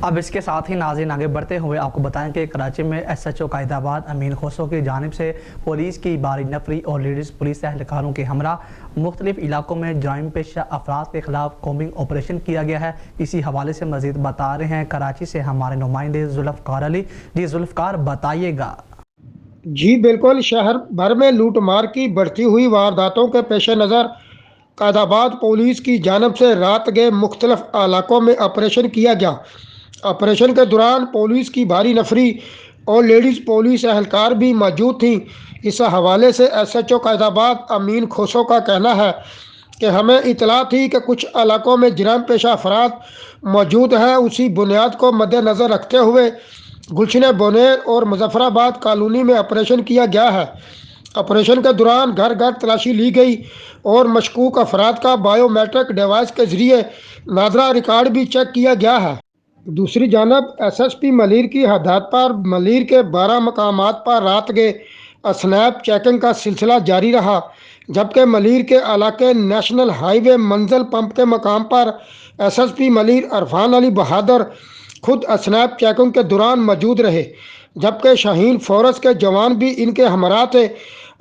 اب اس کے ساتھ ہی ناظرین آگے بڑھتے ہوئے آپ کو بتائیں کہ کراچی میں SHO قائدآباد امین خسرو کی جانب سے پولیس کی باری نفری اور لیڈیز پولیس اہلکاروں کے ہمراہ مختلف علاقوں میں جرائم پیشہ افراد کے خلاف کومبنگ آپریشن کیا گیا ہے۔ اسی حوالے سے مزید بتا رہے ہیں کراچی سے ہمارے نمائندے ذوالفقار علی۔ جی ذوالفقار بتائیے گا۔ جی بالکل، شہر بھر میں لوٹ مار کی بڑھتی ہوئی وارداتوں کے پیش نظر قائدآباد پولیس کی جانب سے رات گئے مختلف علاقوں میں آپریشن کیا گیا۔ آپریشن کے دوران پولیس کی بھاری نفری اور لیڈیز پولیس اہلکار بھی موجود تھیں۔ اس حوالے سے SHO قائدآباد امین خسرو کا کہنا ہے کہ ہمیں اطلاع تھی کہ کچھ علاقوں میں جرائم پیشہ افراد موجود ہیں۔ اسی بنیاد کو مد نظر رکھتے ہوئے گلشن بونیر اور مظفر آباد کالونی میں آپریشن کیا گیا ہے۔ آپریشن کے دوران گھر گھر تلاشی لی گئی اور مشکوک افراد کا بائیو میٹرک ڈیوائس کے ذریعے نادرہ ریکارڈ بھی چیک کیا گیا ہے۔ دوسری جانب SSP ملیر کی ہدایت پر ملیر کے 12 مقامات پر رات گئے اسنیپ چیکنگ کا سلسلہ جاری رہا، جبکہ ملیر کے علاقے نیشنل ہائی وے منزل پمپ کے مقام پر SSP ملیر عرفان علی بہادر خود اسنیپ چیکنگ کے دوران موجود رہے، جبکہ شاہین فورس کے جوان بھی ان کے ہمراہ تھے۔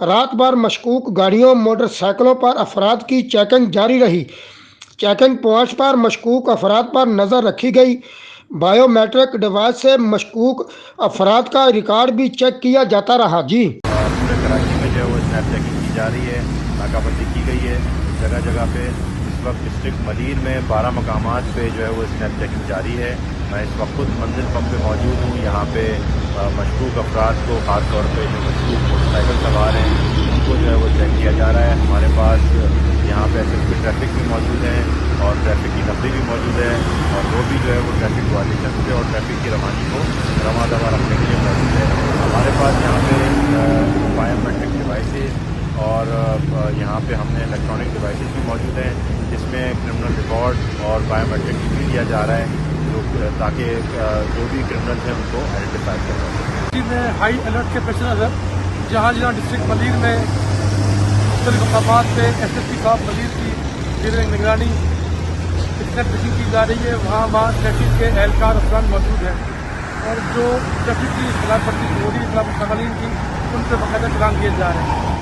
رات بھر مشکوک گاڑیوں موٹر سائیکلوں پر افراد کی چیکنگ جاری رہی۔ چیکنگ پوائنٹس پر مشکوک افراد پر نظر رکھی گئی۔ بائیو میٹرک ڈیوائس سے مشکوک افراد کا ریکارڈ بھی چیک کیا جاتا رہا۔ جی پورے کراچی میں جو ہے وہ اسنیپ چیکنگ کی جا رہی ہے، ناکہ بندی کی گئی ہے جگہ جگہ پہ۔ اس وقت ڈسٹرکٹ ملیر میں 12 مقامات پہ جو ہے وہ اسنیپ چیکنگ جاری ہے۔ میں اس وقت خود منزل پمپ پہ موجود ہوں۔ یہاں پہ مشکوک افراد کو، خاص طور پہ جو مشکوک موٹر سائیکل سوار ہیں، ان کو جو ہے وہ چیک کیا جا رہا ہے۔ ہمارے پاس یہاں پہ SSP ٹریفک بھی موجود ہیں اور ٹریفک کی نفری بھی موجود ہے، اور وہ بھی جو ہے وہ ٹریفک وائلیشن سے اور ٹریفک کی روانی کو رواں دواں رکھنے کے لیے موجود ہے۔ ہمارے پاس یہاں پہ بائیو میٹرک ڈیوائسز اور یہاں پہ ہم نے الیکٹرانک ڈیوائسز بھی موجود ہیں، جس میں کرمنل ریکارڈ اور بائیو میٹرک بھی لیا جا رہا ہے، تاکہ جو بھی کرمنلز ہیں ان کو آئیڈینٹیفائی کیا جا سکے۔ میں ہائی الرٹ کے پیش نظر جہاں ڈسٹرکٹ ملیر میں مختلف مقامات پہ SSP صاحب ملیر کی زیر نگرانی اسنیپ چیکنگ کی جا رہی ہے، وہاں ٹریفک کے اہلکار افراد موجود ہیں، اور جو ٹریفک کی خلاف ورزی ہو رہی ہے خلاف قوانین کی، ان پہ باقاعدہ چلان کیے جا رہے ہیں۔